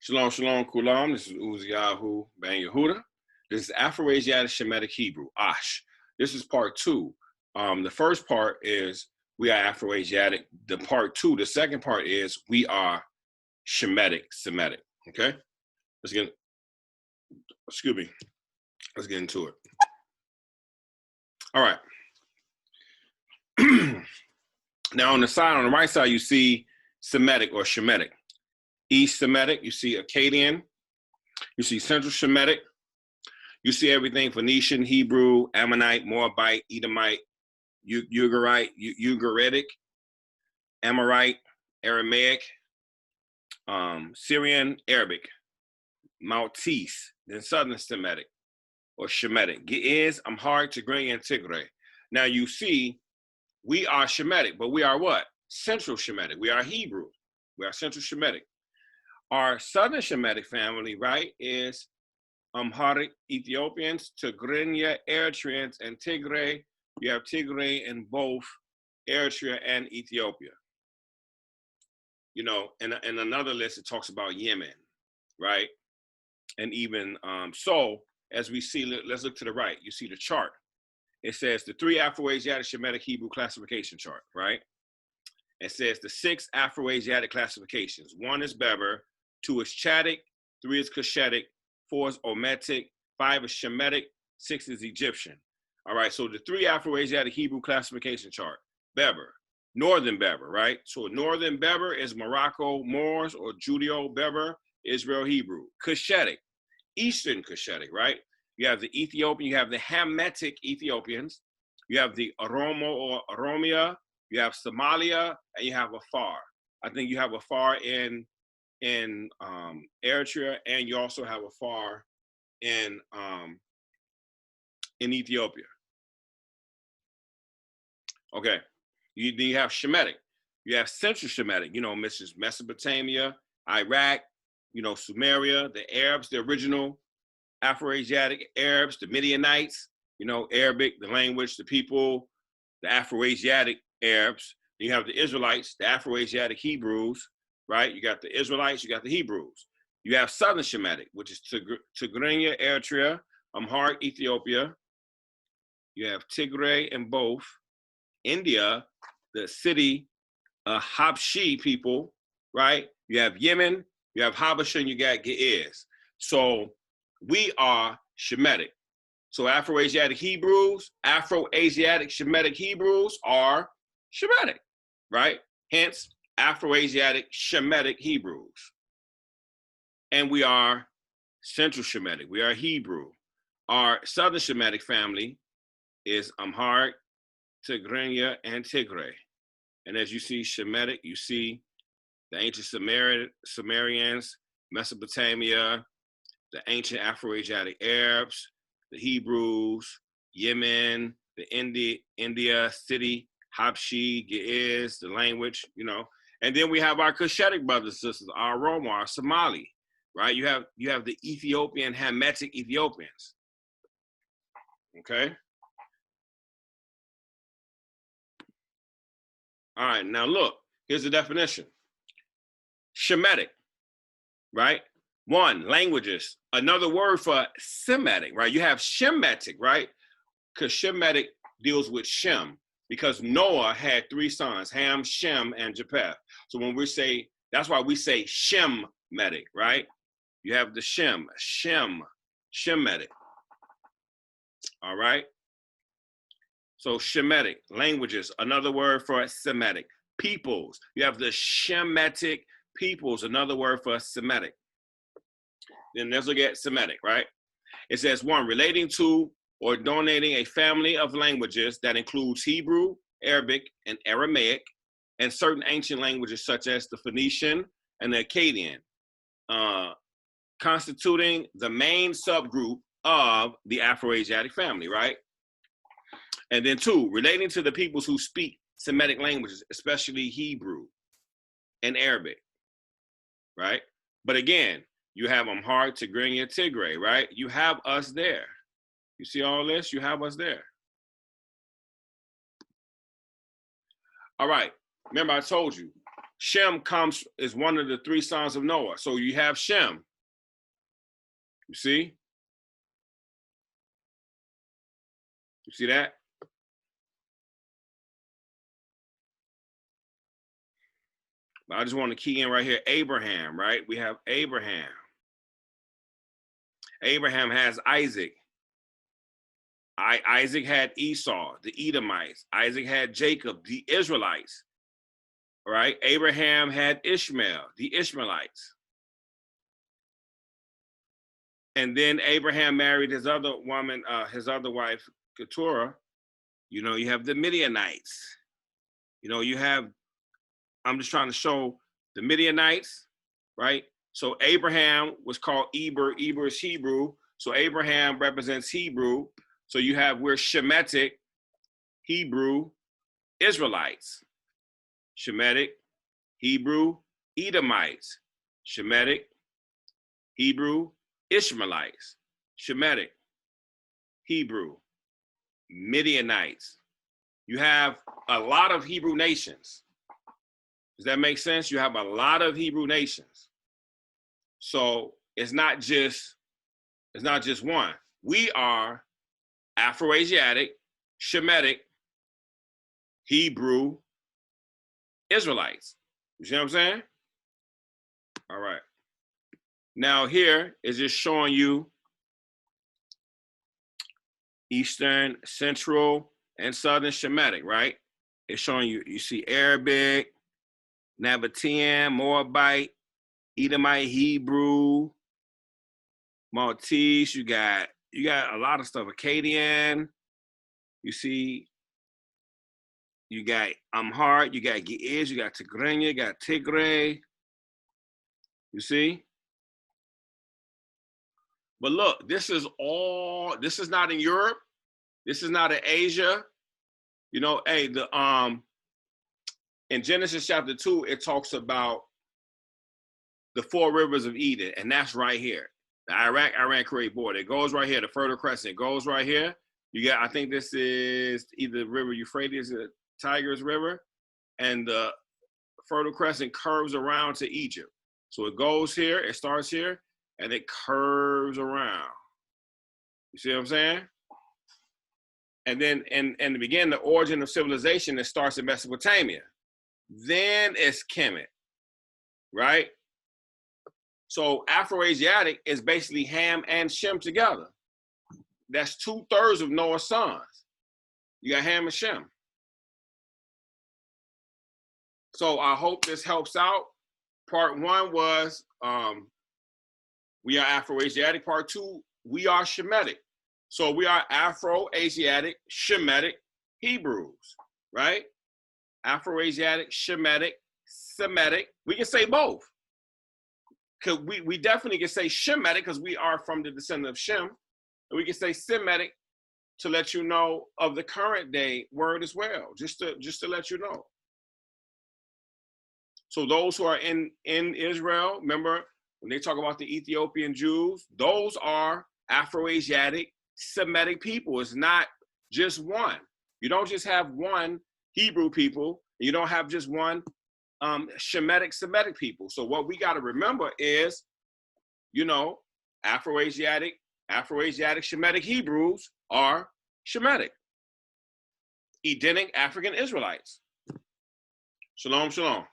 Shalom, shalom, kulam. This is Uziyahu Ben Yehuda. This is Afro-Asiatic Shemitic Hebrew, AASH. This is part two. The first part is we are Afro-Asiatic. The part two, the second part is we are Shemitic, Semitic. Okay? Let's get into it. All right. Now on the right side, you see Semitic or Shemitic. East Semitic, you see Akkadian, you see Central Shemitic, you see everything Phoenician, Hebrew, Ammonite, Moabite, Edomite, Ugaritic, Amorite, Aramaic, Syrian, Arabic, Maltese, then Southern Semitic or Shemitic. Ge'ez, Amharic, Tigray, and Tigray. Now you see, we are Shemitic, but we are what? Central Shemitic. We are Hebrew. We are Central Shemitic. Our Southern Shemitic family, right, is Amharic Ethiopians, Tigrinya, Eritreans, and Tigray. You have Tigray in both Eritrea and Ethiopia. You know, in another list, it talks about Yemen, right? And even so, as we see, let's look to the right. You see the chart. It says the 3 Afro-Asiatic Shemitic Hebrew classification chart, right? It says the 6 Afro-Asiatic classifications. 1 is Berber, 2 is Chadic, 3 is Cushitic, 4 is Ometic, 5 is Shemitic, 6 is Egyptian. All right, so the 3 Afro-Asiatic Hebrew classification chart. Berber, Northern Berber, right? So Northern Berber is Morocco Moors or Judeo-Berber, Israel Hebrew. Cushitic, Eastern Cushitic, right? You have the Ethiopian, you have the Hamitic Ethiopians, you have the Oromo or Oromia, you have Somalia, and you have Afar. I think you have Afar in Eritrea, and you also have Afar in Ethiopia. Okay, you have Shemitic. You have Central Shemitic, you know, Mesopotamia, Iraq, you know, Sumeria, the Arabs, the original Afro-Asiatic Arabs, the Midianites, you know, Arabic, the language, the people, the Afro-Asiatic Arabs. You have the Israelites, the Afro-Asiatic Hebrews, right? You got the Israelites, you got the Hebrews. You have Southern Shemitic, which is Tigrinya, Eritrea, Amharic, Ethiopia. You have Tigray in both. India, the city Habshi people, right? You have Yemen, you have Habasha, and you got Ge'ez. So we are Shemitic. So Afro-Asiatic Hebrews, Afro-Asiatic Shemitic Hebrews are Shemitic, right? Hence, Afro-Asiatic Shemitic Hebrews. And we are Central Shemitic. We are Hebrew. Our Southern Shemitic family is Amharic, Tigrinya, and Tigray. And as you see Shemitic, you see the ancient Sumerians, Mesopotamia, the ancient Afro-Asiatic Arabs, the Hebrews, Yemen, the India city, Habshi, Ge'ez, the language, you know. And then we have our Cushitic brothers and sisters, our Roma, our Somali, right? You have the Ethiopian, Hamitic Ethiopians, okay? All right, now look, here's the definition. Shemitic, right? 1, languages. Another word for Semitic, right? You have Shemitic, right? Because Shemitic deals with Shem, because Noah had 3 sons, Ham, Shem, and Japheth. So when we say, that's why we say Shemitic, right? You have the Shemitic. All right? So Shemitic, languages, another word for Semitic. Peoples, you have the Shemitic peoples, another word for Semitic. Then let's look at Semitic, right? It says 1, relating to or donating a family of languages that includes Hebrew, Arabic, and Aramaic, and certain ancient languages such as the Phoenician and the Akkadian, constituting the main subgroup of the Afro-Asiatic family, right? And then 2, relating to the peoples who speak Semitic languages, especially Hebrew and Arabic, right? But again, you have Amharic, Tigrinya, Tigray, right? You have us there. You see all this? You have us there. All right. Remember, I told you, Shem is one of the three sons of Noah. So you have Shem. You see? You see that? I just want to key in right here, Abraham, right? We have Abraham. Abraham has Isaac. Isaac had Esau, the Edomites. Isaac had Jacob, the Israelites. Right? Abraham had Ishmael, the Ishmaelites. And then Abraham married his other woman, his other wife, Keturah. You know, you have the Midianites. You know, you have, I'm just trying to show the Midianites, right? So Abraham was called Eber. Eber is Hebrew. So Abraham represents Hebrew. So you have, we're Shemitic, Hebrew, Israelites. Shemitic, Hebrew, Edomites. Shemitic, Hebrew, Ishmaelites. Shemitic, Hebrew, Midianites. You have a lot of Hebrew nations. Does that make sense? You have a lot of Hebrew nations. So it's not just one. We are Afro-Asiatic, Shemitic, Hebrew, Israelites. You see what I'm saying? All right. Now here is just showing you Eastern, Central, and Southern Shemitic, right? It's showing you, you see Arabic, Nabatean, Moabite, Edomite, Hebrew, Maltese. You got a lot of stuff. Akkadian. You see, you got Amharic, you got Ge'ez, you got Tigrinya, you got Tigray. You see? But look, this is not in Europe. This is not in Asia. You know, hey, in Genesis chapter 2, it talks about the 4 rivers of Eden, and that's right here. The Iraq-Iran-Kuwait border. It goes right here, the Fertile Crescent. It goes right here. You got, I think this is either the River Euphrates or Tigris River, and the Fertile Crescent curves around to Egypt. So it goes here, it starts here, and it curves around. You see what I'm saying? And then in the beginning, the origin of civilization, it starts in Mesopotamia. Then it's Kemet, right? So Afro-Asiatic is basically Ham and Shem together. That's 2/3 of Noah's sons. You got Ham and Shem. So I hope this helps out. Part 1 was we are Afro-Asiatic. Part 2, we are Shemitic. So we are Afro-Asiatic Shemitic Hebrews, right? Afro-Asiatic Shemitic Semitic. We can say both. Cause we definitely can say Shemitic because we are from the descendant of Shem. And we can say Semitic to let you know of the current day word as well, just to let you know. So those who are in Israel, remember when they talk about the Ethiopian Jews, those are Afro-Asiatic Semitic people. It's not just one. You don't just have one Hebrew people. You don't have just one Shemitic Semitic people. So what we got to remember is, you know, Afro-Asiatic Shemitic Hebrews are Shemitic, Edenic African Israelites. Shalom, shalom.